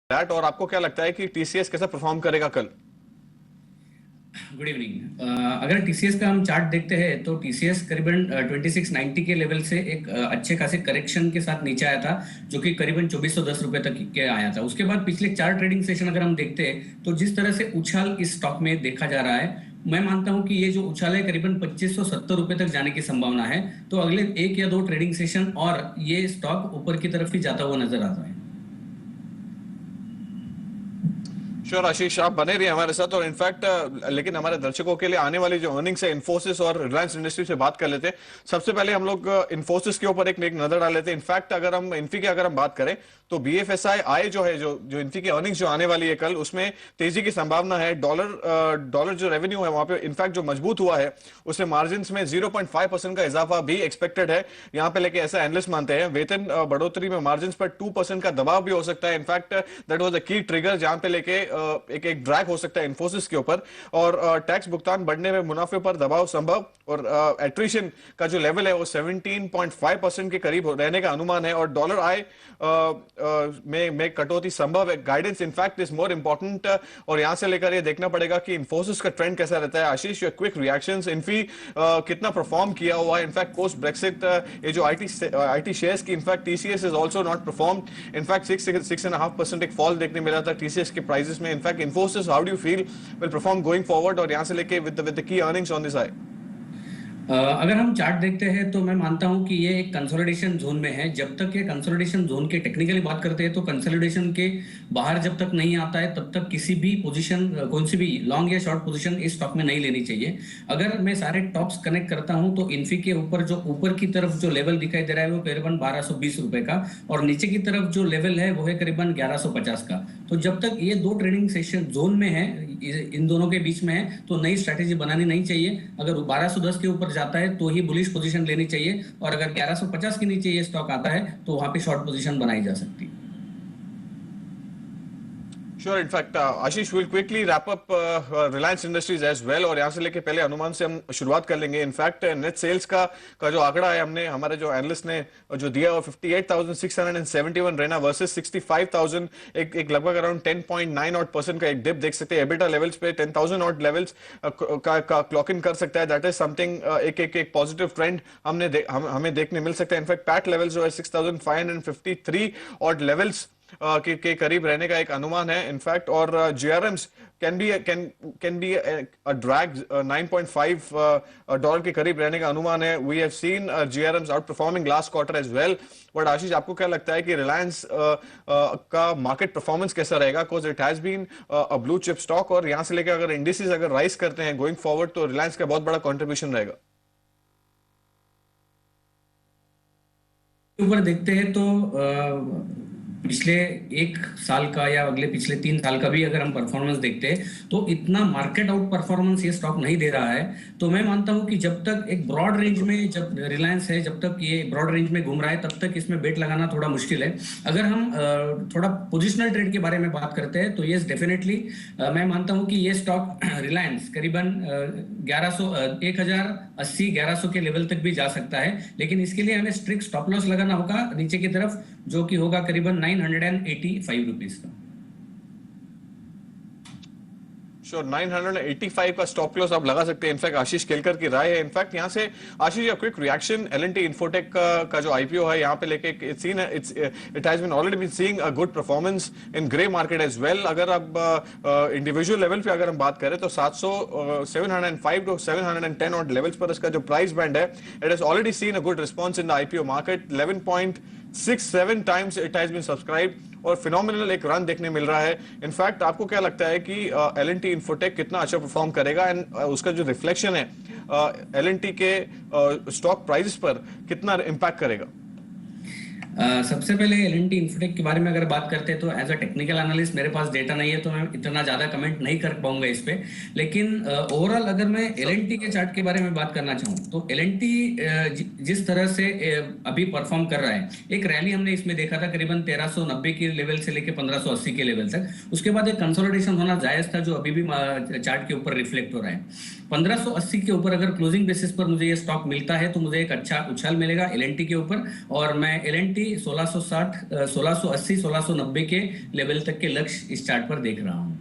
That और आपको क्या लगता है कि टीसीएस कैसा परफॉर्म करेगा कल? Good evening. अगर टीसीएस का हम चार्ट देखते हैं तो टीसीएस करीबन 2690 के लेवल से एक अच्छे खासे करेक्शन के साथ नीचे आया था, जो कि करीबन 2410 रुपए तक के आया था। उसके बाद पिछले 4 ट्रेडिंग सेशन अगर हम देखते हैं तो जिस तरह से उछाल इस स्टॉक में देखा जा रहा है, मैं मानता हूं कि ये जो उछाल है करीबन 2570 रुपए तक जाने की संभावना है। तो अगले 1 या 2 ट्रेडिंग सेशन और ये स्टॉक ऊपर की तरफ ही जाता हुआ नजर आता है। श्योर आशीष, आप बने रहिए हमारे साथ। और इनफैक्ट लेकिन हमारे दर्शकों के लिए आने वाली जो अर्निंग्स है इन्फोसिस और रिलायंस इंडस्ट्री से बात कर लेते हैं। सबसे पहले हम लोग इन्फोसिस के ऊपर एक नजर डाल लेते हैं। इनफैक्ट अगर हम इन्फी की अगर हम बात करें तो बीएफएसआई आई जो है, जो इन्फी की अर्निंग्स जो आने वाली है कल, उसमें तेजी की संभावना है। डॉलर जो रेवेन्यू है वहां पे इनफैक्ट जो मजबूत हुआ है उससे मार्जिन में 0.5% का इजाफा भी एक्सपेक्टेड है यहाँ पे, लेके ऐसा एनालिस्ट मानते हैं। वेतन बढ़ोतरी में मार्जिन पर 2% का दबाव भी हो सकता है। इनफैक्ट दैट वाज अ की ट्रिगर जहां पे लेके एक ड्रैग हो सकता है इन्फोसिस के ऊपर। और टैक्स भुगतान बढ़ने में मुनाफे पर दबाव संभव, और एट्रिशन का जो लेवल है वो 17.5% के करीब रहने का अनुमान है। और डॉलर आय में कटौती संभव है। Guidance in fact is more important. और यहां से लेकर ये देखना पड़ेगा कि इन्फोसिस का ट्रेंड कैसा रहता है। आशीष, योर क्विक रिएक्शंस, इन्फी कितना परफॉर्म किया हुआ है इनफैक्ट पोस्ट ब्रेक्सिट? ये जो आईटी शेयर्स की in fact TCS is also not perform. In fact 6.5% एक फॉल देखने मिला था टीसीएस के प्राइसेस में। In fact Infosys, how do you feel will perform going forward, और यहां से लेके with the key earnings on this I? अगर हम चार्ट देखते हैं तो मैं मानता हूं कि ये एक कंसोलिडेशन जोन में है। जब तक ये कंसोलिडेशन जोन के टेक्निकली बात करते हैं तो कंसोलिडेशन के बाहर जब तक नहीं आता है तब तक किसी भी पोजीशन, कौन सी भी लॉन्ग या शॉर्ट पोजीशन इस स्टॉक में नहीं लेनी चाहिए। अगर मैं सारे टॉप्स कनेक्ट करता हूं तो इन्फी के ऊपर जो ऊपर की तरफ जो लेवल दिखाई दे रहा है वो करीबन 1220 रुपए का, और नीचे की तरफ जो लेवल है वो है करीबन 1150 का। तो जब तक ये 2 ट्रेडिंग सेशन जोन में है, इन दोनों के बीच में है, तो नई स्ट्रैटेजी बनानी नहीं चाहिए। अगर 1210 के ऊपर जाता है तो ही बुलिश पोजीशन लेनी चाहिए, और अगर 1150 के नीचे ये स्टॉक आता है तो वहां पे शॉर्ट पोजीशन बनाई जा सकती है। Sure. In fact Ashish, will quickly wrap up Reliance Industries as well, और यहां से लेके पहले अनुमान से हम शुरुआत कर लेंगे। इनफैक्ट नेट सेल्स का जो आंकड़ा है, हमने हमारे जो एनालिस्ट ने जो दिया वो 58,671 रहना वर्सेस 65,000, एक लगभग अराउंड 10.9% का एक डिप देख सकते हैं। एबिटा लेवल्स पे 10,000 ऑड लेवल्स का क्लॉक इन कर सकता है। दैट इज समथिंग, एक पॉजिटिव ट्रेंड हमें देखने मिल सकता है। इनफैक्ट पैट लेवल्स जो है 6,553 ऑड लेवल्स के करीब रहने का एक अनुमान है इनफैक्ट। और GRMs can be a drag 9.5 dollar के करीब रहने का अनुमान है। We have seen GRMs outperforming last quarter as well. But Ashish, आपको क्या लगता है कि रिलायंस का मार्केट परफॉर्मेंस कैसा रहेगा? Because it has been a blue chip stock, और यहां से लेकर अगर इंडिसेस अगर राइज करते हैं गोइंग फॉरवर्ड तो रिलायंस का बहुत बड़ा कॉन्ट्रीब्यूशन रहेगा। ऊपर देखते हैं तो पिछले 1 साल का या अगले पिछले 3 साल का भी अगर हम परफॉर्मेंस देखते हैं तो इतना मार्केट आउट परफॉर्मेंस ये स्टॉक नहीं दे रहा है। तो मैं मानता हूं कि जब तक एक ब्रॉड रेंज में जब रिलायंस है, जब तक ये ब्रॉड रेंज में घूम रहा है तब तक इसमें बेट लगाना थोड़ा मुश्किल है। अगर हम थोड़ा पोजिशनल ट्रेड के बारे में बात करते हैं तो यस डेफिनेटली मैं मानता हूं कि ये स्टॉक रिलायंस करीबन 1080 के लेवल तक भी जा सकता है, लेकिन इसके लिए हमें स्ट्रिक्ट स्टॉप लॉस लगाना होगा नीचे की तरफ, जो कि होगा करीबन 985 रुपीज का। श्योर, 985 का स्टॉप लॉस आप लगा सकते हैं। इनफैक्ट आशीष केलकर की राय है। इनफैक्ट यहां से आशीष, या क्विक रिएक्शन एल&टी इन्फोटेक का जो आईपीओ है यहाँ पे लेके it has been already been seeing a good performance in grey market as well. अगर आप इंडिविजुअल लेवल पे अगर हम बात करें तो 705 टू 710 ऑड लेवल्स पर इसका जो प्राइस बैंड है, it has already seen a good response in the IPO market. 11.67 times it has been subscribed, और फिनोमिनल एक रन देखने मिल रहा है। इनफैक्ट आपको क्या लगता है कि एल&टी इन्फोटेक कितना अच्छा परफॉर्म करेगा, एंड उसका जो रिफ्लेक्शन है एल&टी के स्टॉक प्राइसेस पर कितना इंपैक्ट करेगा? सबसे पहले एल&टी इन्फोटेक के बारे में अगर बात करते हैं तो एज अ टेक्निकल एनालिस्ट मेरे पास डेटा नहीं है तो मैं इतना ज्यादा कमेंट नहीं कर पाऊंगा इस पे। लेकिन ओवरऑल अगर मैं एल&टी के चार्ट के बारे में बात करना चाहूँ तो एल&टी जिस तरह से अभी परफॉर्म कर रहा है, एक रैली हमने इसमें देखा था करीबन 1390 के लेवल से लेकर 1580 के लेवल तक। उसके बाद एक कंसोलिडेशन होना जायज था जो अभी भी चार्ट के ऊपर रिफ्लेक्ट हो रहा है। 1580 के ऊपर अगर क्लोजिंग बेसिस पर मुझे ये स्टॉक मिलता है तो मुझे एक अच्छा उछाल मिलेगा एल&टी के ऊपर, और मैं एल&टी डेफिनेटली 1660, 1680, 1690 के लेवल तक के लक्ष्य इस चार्ट पर देख रहा हूं।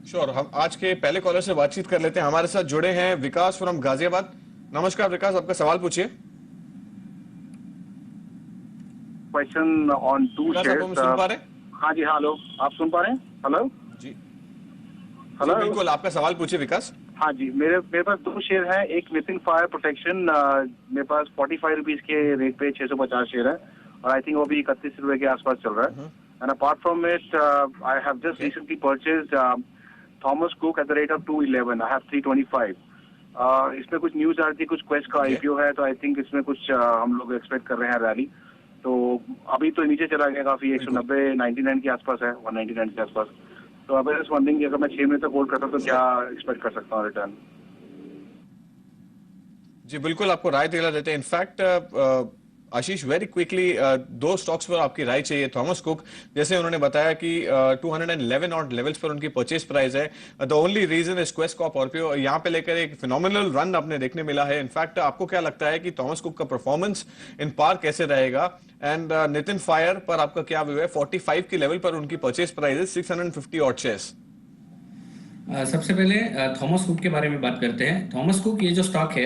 श्योर, हम आज के पहले कॉलर से बातचीत कर लेते हैं। हमारे साथ जुड़े हैं विकास फ्रॉम गाजियाबाद। नमस्कार विकास, आपका सवाल पूछिए। क्वेश्चन ऑन टू विकास, आप हमें सुन पा रहे हैं? हाँ जी, हेलो, आप सुन पा रहे हैं? हेलो जी हेलो, बिल्कुल, आपका सवाल पूछिए विकास। हाँ जी, मेरे पास दो शेयर हैं। एक नितिन फायर प्रोटेक्शन, मेरे पास 45 रुपीज के रेट पे 650 शेयर है, और आई थिंक वो भी 31 रुपए के आसपास चल रहा है। And apart from it I have just recently purchased Thomas cook at the rate of 211। I have 325। इसमें कुछ न्यूज आ रही थी, कुछ क्वेस्ट का आईपीओ है, तो आई थिंक इसमें कुछ हम लोग एक्सपेक्ट कर रहे हैं रैली। तो अभी तो नीचे चला गया काफी, 190, 99 के आसपास है, 199 के आसपास। तो अब इस वन थिंग, अगर मैं 6 महीने तक होल्ड करता हूँ तो क्या एक्सपेक्ट कर सकता हूँ रिटर्न? जी बिल्कुल, आपको राय दिला देते हैं। इनफैक्ट आशीष, वेरी क्विकली दो स्टॉक्स पर आपकी राय चाहिए। थॉमस कुक, जैसे उन्होंने बताया कि 211 ऑड लेवल्स पर उनकी परचेज प्राइस है। द ओनली रीजन इज क्वेस्ट कॉप ऑरपीओ। यहाँ पे लेकर एक फिनोमिनल रन आपने देखने मिला है। इनफैक्ट आपको क्या लगता है कि थॉमस कुक का परफॉर्मेंस इन पार कैसे रहेगा? एंड नितिन फायर पर आपका क्या व्यू है? 45 की लेवल पर उनकी परचेज प्राइस है, 650 ऑड शेयर्स। सबसे पहले थॉमस कुक के बारे में बात करते हैं। थॉमस कुक ये जो स्टॉक है,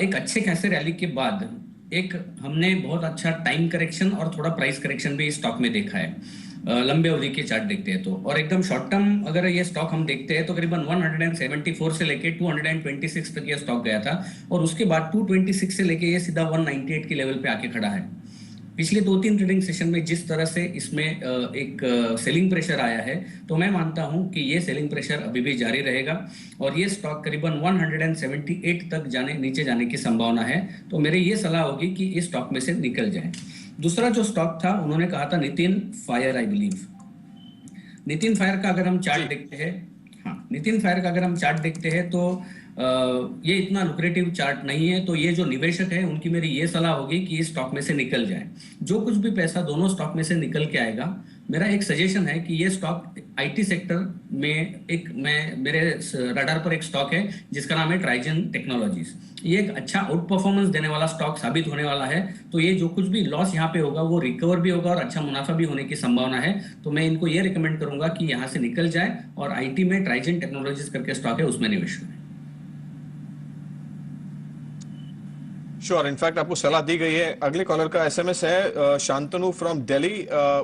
एक अच्छे खासे रैली के बाद एक हमने बहुत अच्छा टाइम करेक्शन और थोड़ा प्राइस करेक्शन भी इस स्टॉक में देखा है। लंबे अवधि के चार्ट देखते हैं तो, और एकदम शॉर्ट टर्म अगर ये स्टॉक हम देखते हैं तो करीबन 174 से लेके 226 तक ये स्टॉक गया था, और उसके बाद 226 से लेके ये सीधा 198 के लेवल पे आके खड़ा है। पिछले 2-3 ट्रेडिंग सेशन में जिस तरह से इसमें एक सेलिंग प्रेशर आया है, तो मैं मानता हूं कि ये सेलिंग प्रेशर अभी भी जारी रहेगा, और ये स्टॉक करीबन 178 तक नीचे जाने की संभावना है। तो मेरी ये सलाह होगी कि इस स्टॉक में से निकल जाए। दूसरा जो स्टॉक था, उन्होंने कहा था Nitin fire, I believe. Nitin fire का अगर हम चार्ट देखते हैं, हाँ, नितिन फायर का अगर हम चार्ट देखते हैं तो ये इतना लुक्रेटिव चार्ट नहीं है। तो ये जो निवेशक है, उनकी मेरी ये सलाह होगी कि इस स्टॉक में से निकल जाए। जो कुछ भी पैसा दोनों स्टॉक में से निकल के आएगा, मेरा एक सजेशन है कि ये स्टॉक आईटी सेक्टर में मेरे रडार पर एक स्टॉक है जिसका नाम है ट्राइजन टेक्नोलॉजीज। ये एक अच्छा आउट परफॉर्मेंस देने वाला स्टॉक साबित होने वाला है। तो ये जो कुछ भी लॉस यहाँ पे होगा वो रिकवर भी होगा और अच्छा मुनाफा भी होने की संभावना है। तो मैं इनको ये रिकमेंड करूंगा कि यहाँ से निकल जाए और आईटी में ट्राइजन टेक्नोलॉजीज करके स्टॉक है, उसमें निवेश करें। श्योर, इनफैक्ट आपको सलाह दी गई है। अगले कॉलर का एसएमएस है शांतनु फ्रॉम दिल्ली।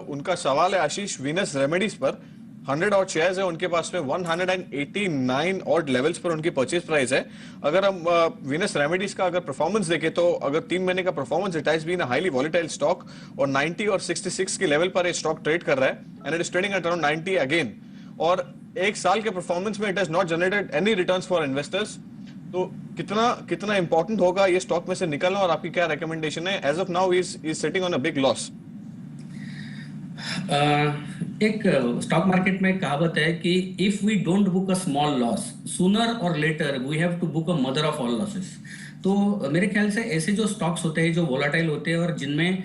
उनका सवाल है आशीष, वीनस रेमेडीज पर 100 ऑड शेयर्स है उनके पास में, 189 ऑड लेवल्स पर उनकी परचेज प्राइस है। अगर हम वीनस रेमेडीज का अगर परफॉर्मेंस देखें तो अगर 3 महीने का performance, it has been a highly volatile stock, और 90 और 66 के लेवल पर ये स्टॉक ट्रेड कर रहा है, and it is trading at around 90 again. और एक साल के परफॉर्मेंस में it has not generated any returns for investors. तो कितना इंपॉर्टेंट होगा ये स्टॉक में से निकलना, और आपकी क्या रिकमेंडेशन है? As of now is sitting on a big loss. एक स्टॉक मार्केट में कहावत है कि if we don't book a small loss, sooner और later we have to book a mother of all losses. तो मेरे ख्याल से ऐसे जो स्टॉक्स होते हैं जो वोलाटाइल होते हैं और जिनमें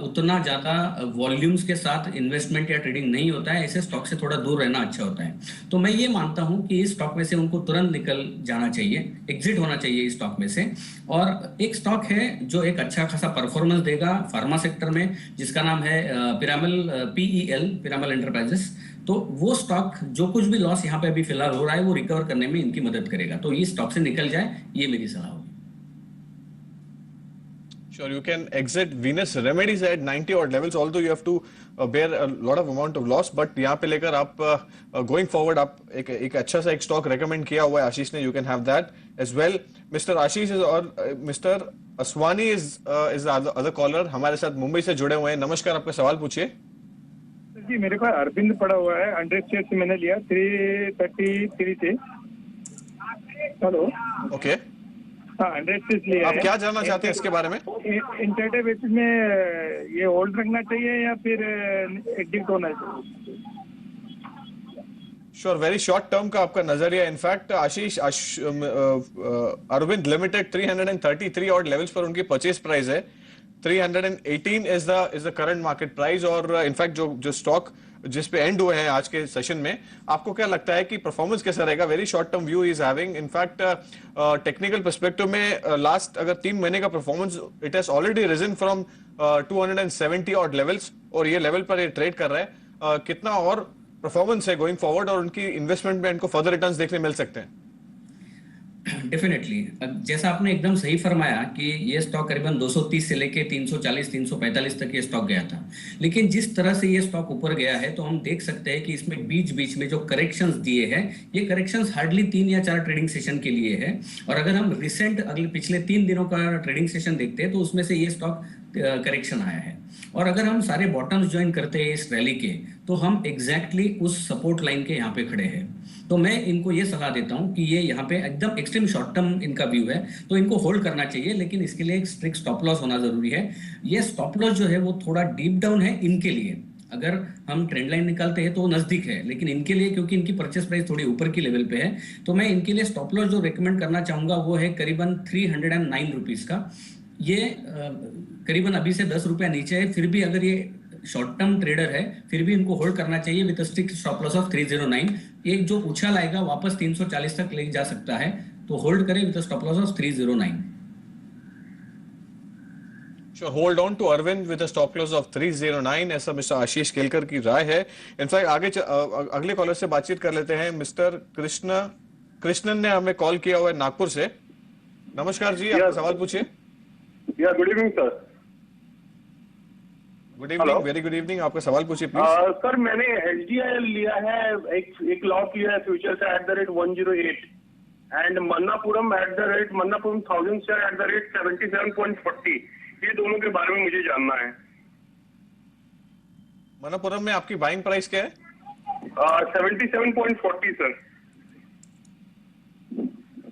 उतना ज़्यादा वॉल्यूम्स के साथ इन्वेस्टमेंट या ट्रेडिंग नहीं होता है, ऐसे स्टॉक से थोड़ा दूर रहना अच्छा होता है। तो मैं ये मानता हूं कि इस स्टॉक में से उनको तुरंत निकल जाना चाहिए, एग्जिट होना चाहिए इस स्टॉक में से। और एक स्टॉक है जो एक अच्छा खासा परफॉर्मेंस देगा फार्मा सेक्टर में, जिसका नाम है पिरामल एंटरप्राइजेस। तो वो स्टॉक जो कुछ भी लॉस यहाँ पे अभी फिलहाल हो रहा है वो रिकवर करने में इनकी मदद करेगा। तो ये स्टॉक से निकल जाए, ये मेरी सलाह होगी। Sure, you can exit Venus Remedies at 90 odd levels, although you have to bear a lot of amount of loss. But यहाँ पे लेकर आप going forward आप एक अच्छा सा एक स्टॉक रेकमेंड किया हुआ है आशीष ने, you can have that as well. Mr. Ashish is और Mr. Aswani is other caller हमारे साथ मुंबई से जुड़े हुए हैं। नमस्कार, आपका सवाल पूछिए। जी, मेरे पास अरविंद पड़ा हुआ है, 100 शेयर से मैंने लिया 333 से। हेलो, ओके, हाँ, 100 शेयर लिया आप है। क्या जानना चाहते हैं इसके बारे में? इंटरडे बेसिस में ये होल्ड रखना चाहिए या फिर एग्जिट होना चाहिए? श्योर, वेरी शॉर्ट टर्म का आपका नजरिया। इनफैक्ट आशीष अरविंद लिमिटेड 333 ऑड लेवल्स पर उनकी परचेज प्राइस है। 318 is the current market price. और इनफैक्ट जो स्टॉक जिस पे एंड हुए हैं आज के सेशन में, आपको क्या लगता है कि परफॉर्मेंस कैसा रहेगा? Very short term view is having. In fact technical perspective में लास्ट अगर 3 महीने का performance, it has already risen from 270 odd levels, और ये लेवल पर ये ट्रेड कर रहा है। कितना और परफॉर्मेंस है गोइंग फॉरवर्ड, और उनकी इन्वेस्टमेंट में इनको फर्दर रिटर्न्स देखने मिल सकते हैं? डेफिनेटली, जैसा आपने एकदम सही फरमाया कि ये स्टॉक करीबन 230 से लेके 340 345 तक ये स्टॉक गया था, लेकिन जिस तरह से ये स्टॉक ऊपर गया है तो हम देख सकते हैं कि इसमें बीच बीच में जो करेक्शंस दिए हैं, ये करेक्शंस हार्डली 3 या 4 ट्रेडिंग सेशन के लिए है। और अगर हम रिसेंट अगले पिछले 3 दिनों का ट्रेडिंग सेशन देखते हैं तो उसमें से ये स्टॉक करेक्शन आया है। और अगर हम सारे बॉटम्स ज्वाइन करते हैं इस रैली के, तो हम एग्जैक्टली उस सपोर्ट लाइन के यहाँ पे खड़े हैं। तो मैं इनको ये सलाह देता हूँ कि ये यहाँ पे एकदम एक्सट्रीम शॉर्ट टर्म इनका व्यू है, तो इनको होल्ड करना चाहिए, लेकिन इसके लिए एक स्ट्रिक्ट स्टॉप लॉस होना जरूरी है। ये स्टॉप लॉस जो है वो थोड़ा डीप डाउन है इनके लिए। अगर हम ट्रेंड लाइन निकालते हैं तो वो नजदीक है, लेकिन इनके लिए क्योंकि इनकी परचेस प्राइस थोड़ी ऊपर की लेवल पे है, तो मैं इनके लिए स्टॉप लॉस जो रिकमेंड करना चाहूंगा वो है करीबन 309 रुपीज का। ये करीबन अभी से 10 रुपया नीचे है, फिर भी अगर ये शॉर्ट टर्म ट्रेडर है फिर भी इनको होल्ड करना चाहिए with strict stop loss of 309। एक जो उछाल आएगा वापस 340 तक ले जा सकता है, तो होल्ड करें with stop loss of 309। Sure, hold on to Arvind with a stop loss of 309, ऐसा मिस्टर आशीष केलकर की राय है। इनफैक्ट अगले कॉलर से बातचीत कर लेते हैं। मिस्टर कृष्णन ने हमें कॉल किया हुआ है नागपुर से। नमस्कार जी, आपका सवाल पूछिए। या good evening sir. Good evening, very good evening, आपका सवाल पूछिए प्लीज। सर मैंने HDIL लिया है, एक लॉट लिया है फ्यूचर से @108 एंड मन्नापुरम मन्नापुरम 1000 से @77.40। ये दोनों के बारे में मुझे जानना है। मन्नापुरम में आपकी बाइंग प्राइस क्या है? 77.40 sir.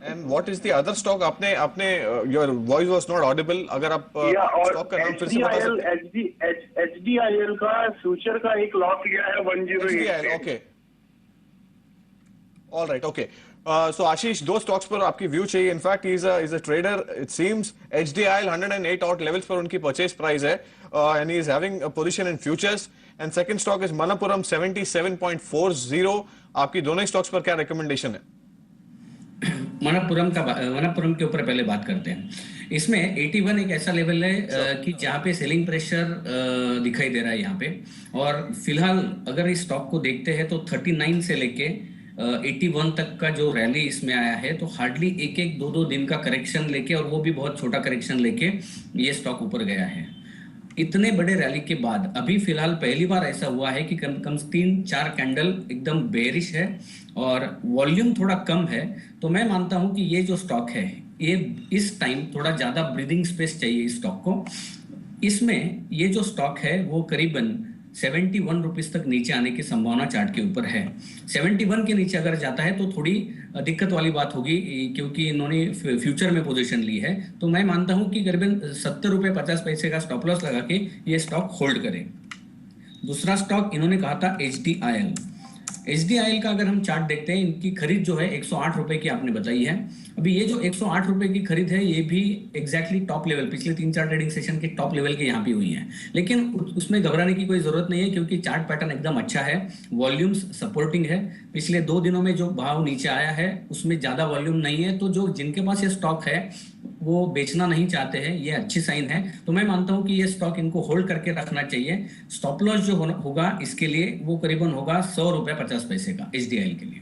And what is the other stock? आपने your voice was not audible. अगर आप स्टॉक का नाम फिर से बता सकते हैं। HDIL का फ्यूचर का एक लॉट लिया है 108। Okay, all right, okay. So Ashish, 2 stocks पर आपकी व्यू चाहिए। In fact is a trader, it seems. HDIL 108 out levels पर उनकी परचेज प्राइस है, and he is having a position in futures. And second stock is Manappuram 77.40। आपकी दोनों स्टॉक्स पर क्या रिकमेंडेशन है? मणप्पुरम के ऊपर पहले बात करते हैं। इसमें 81 एक ऐसा लेवल है कि जहाँ पे सेलिंग प्रेशर दिखाई दे रहा है यहाँ पे। और फिलहाल अगर इस स्टॉक को देखते हैं तो 39 से लेके 81 तक का जो रैली इसमें आया है, तो हार्डली एक 2 दिन का करेक्शन लेके, और वो भी बहुत छोटा करेक्शन लेके ये स्टॉक ऊपर गया है। इतने बड़े रैली के बाद अभी फिलहाल पहली बार ऐसा हुआ है कि कम 3-4 कैंडल एकदम बेरिश है और वॉल्यूम थोड़ा कम है। तो मैं मानता हूं कि ये जो स्टॉक है, ये इस टाइम थोड़ा ज्यादा ब्रीदिंग स्पेस चाहिए इस स्टॉक को। इसमें ये जो स्टॉक है वो करीबन 71 रुपीज तक नीचे आने की संभावना चार्ट के ऊपर है। 71 के नीचे अगर जाता है तो थोड़ी दिक्कत वाली बात होगी, क्योंकि इन्होंने फ्यूचर में पोजीशन ली है। तो मैं मानता हूं कि करीबन 70 रुपये 50 पैसे का स्टॉप लॉस लगा के ये स्टॉक होल्ड करें। दूसरा स्टॉक इन्होंने कहा था HDIL का अगर हम चार्ट देखते हैं, इनकी खरीद जो है 108 रुपए की आपने बताई है। अभी ये जो 108 रुपए की खरीद है, ये भी एग्जैक्टली टॉप लेवल, पिछले 3-4 ट्रेडिंग सेशन के टॉप लेवल के यहाँ पे हुई है। लेकिन उसमें घबराने की कोई जरूरत नहीं है, क्योंकि चार्ट पैटर्न एकदम अच्छा है, वॉल्यूम्स सपोर्टिंग है। पिछले 2 दिनों में जो भाव नीचे आया है उसमें ज्यादा वॉल्यूम नहीं है, तो जो जिनके पास ये स्टॉक है वो बेचना नहीं चाहते हैं, ये अच्छी साइन है। तो मैं मानता हूं कि ये स्टॉक इनको होल्ड करके रखना चाहिए। स्टॉप लॉस जो होगा इसके लिए वो करीबन होगा 100 रुपये 50 पैसे का HDIL के लिए।